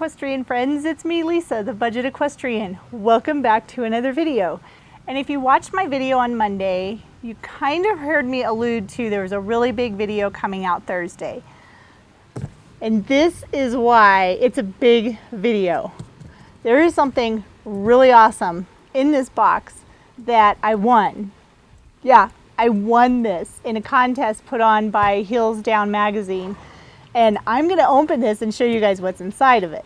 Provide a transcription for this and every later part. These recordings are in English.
equestrian friends, it's me Lisa, the Budget Equestrian. Welcome back to another video. And if you watched my video on Monday, you kind of heard me allude to there was a really big video coming out Thursday. And this is why it's a big video. There is something really awesome in this box that I won. Yeah, I won this in a contest put on by Heels Down magazine. And I'm gonna open this and show you guys what's inside of it.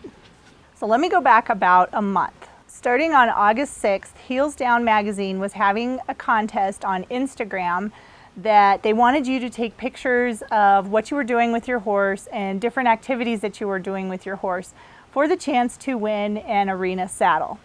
So let me go back about a month. Starting on August 6th, Heels Down magazine was having a contest on Instagram that they wanted you to take pictures of what you were doing with your horse and different activities that you were doing with your horse for the chance to win an Arena saddle.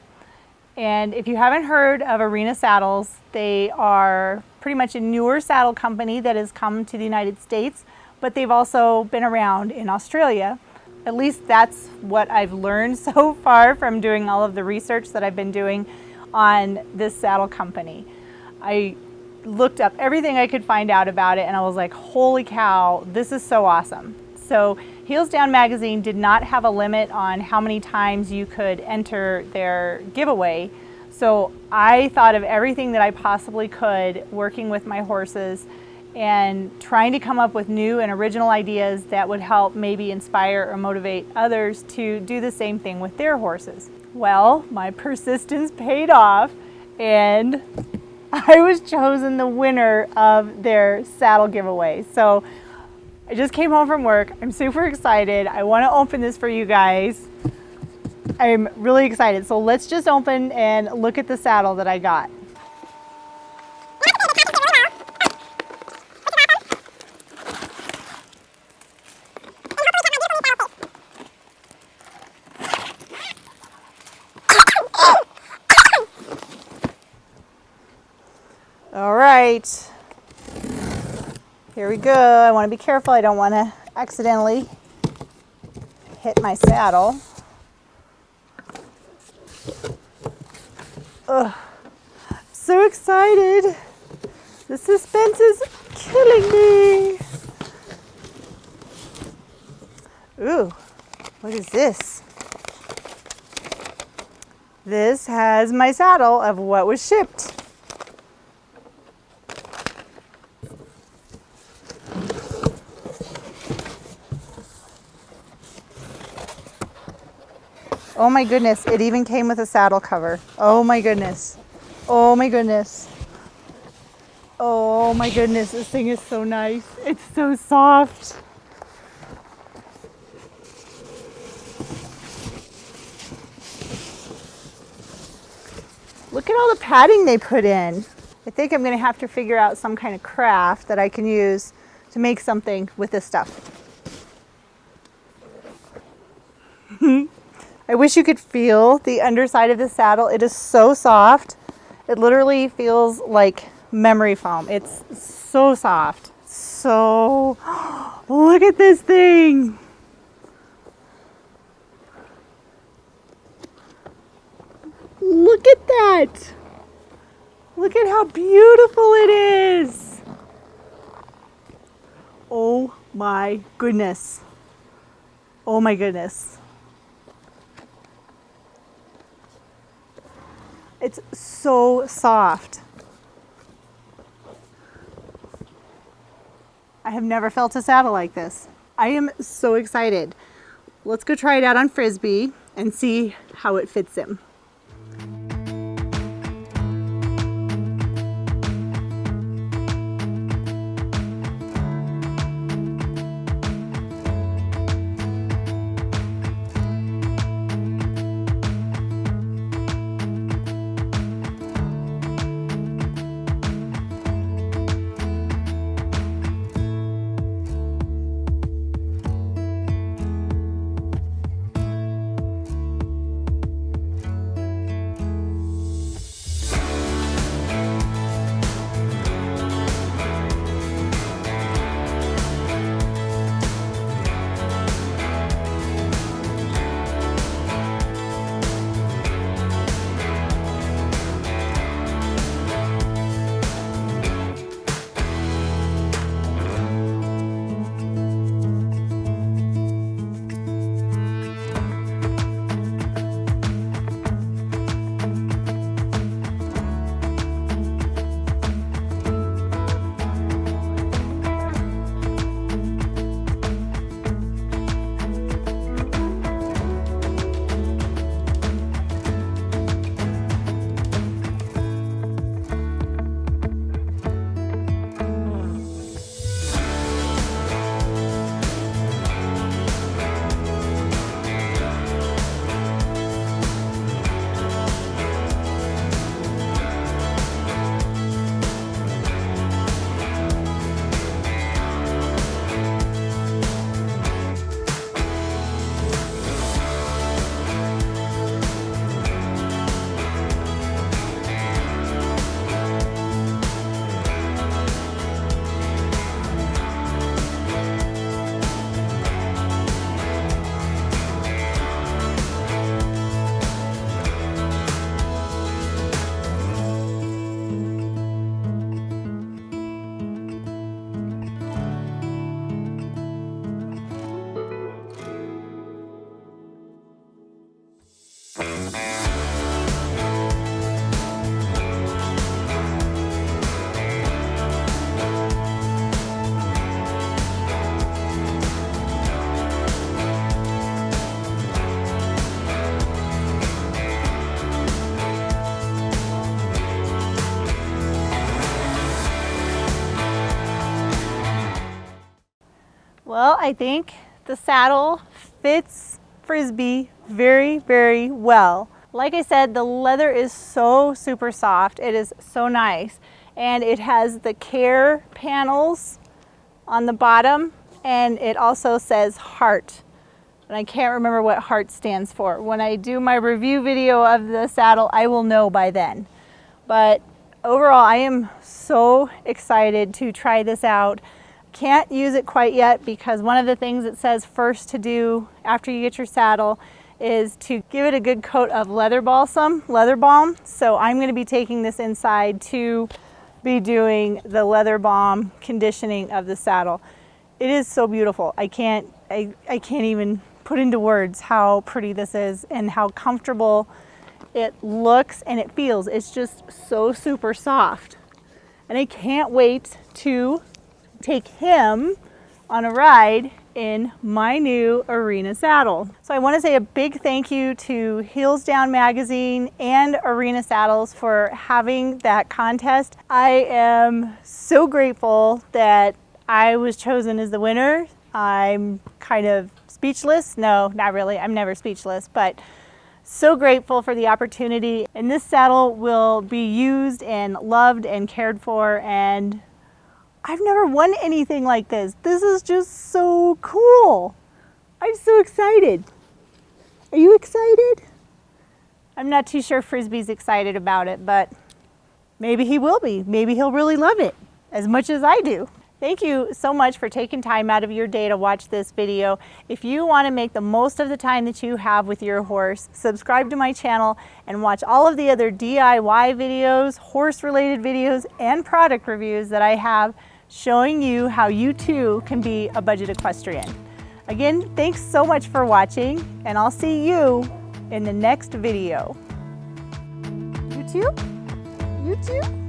And if you haven't heard of Arena Saddles, they are pretty much a newer saddle company that has come to the United States, but they've also been around in Australia. At least that's what I've learned so far from doing all of the research that I've been doing on this saddle company. I looked up everything I could find out about it and I was like, holy cow, this is so awesome. So Heels Down magazine did not have a limit on how many times you could enter their giveaway. So I thought of everything that I possibly could working with my horses and trying to come up with new and original ideas that would help maybe inspire or motivate others to do the same thing with their horses. Well, my persistence paid off and I was chosen the winner of their saddle giveaway. So I just came home from work. I'm super excited. I want to open this for you guys. I'm really excited. So let's just open and look at the saddle that I got. All right, here we go. I want to be careful. I don't want to accidentally hit my saddle. Ugh, so excited. The suspense is killing me. Ooh, what is this? This has my saddle of what was shipped. Oh my goodness, it even came with a saddle cover. Oh my goodness. Oh my goodness. Oh my goodness, this thing is so nice. It's so soft. Look at all the padding they put in. I think I'm gonna have to figure out some kind of craft that I can use to make something with this stuff. I wish you could feel the underside of the saddle. It is so soft. It literally feels like memory foam. It's so soft. So, look at this thing. Look at that. Look at how beautiful it is. Oh my goodness. Oh my goodness. It's so soft. I have never felt a saddle like this. I am so excited. Let's go try it out on Frisby and see how it fits him. Well, I think the saddle fits Frisby very, very well. Like I said, the leather is so super soft. It is so nice. And it has the CAIR panels on the bottom, and it also says HART. And I can't remember what HART stands for. When I do my review video of the saddle, I will know by then. But overall, I am so excited to try this out. Can't use it quite yet because one of the things it says first to do after you get your saddle is to give it a good coat of leather balm. So I'm going to be taking this inside to be doing the leather balm conditioning of the saddle. It is so beautiful. I can't even put into words how pretty this is and how comfortable it looks and it feels. It's just so super soft. And I can't wait to take him on a ride in my new Arena saddle. So I want to say a big thank you to Heels Down Magazine and Arena Saddles for having that contest. I am so grateful that I was chosen as the winner. I'm kind of speechless. No, not really. I'm never speechless, but so grateful for the opportunity. And this saddle will be used and loved and cared for, and I've never won anything like this. This is just so cool. I'm so excited. Are you excited? I'm not too sure Frisby's excited about it, but maybe he will be. Maybe he'll really love it as much as I do. Thank you so much for taking time out of your day to watch this video. If you want to make the most of the time that you have with your horse, subscribe to my channel and watch all of the other DIY videos, horse-related videos, and product reviews that I have showing you how you too can be a budget equestrian. Again, thanks so much for watching, and I'll see you in the next video. You too? You too?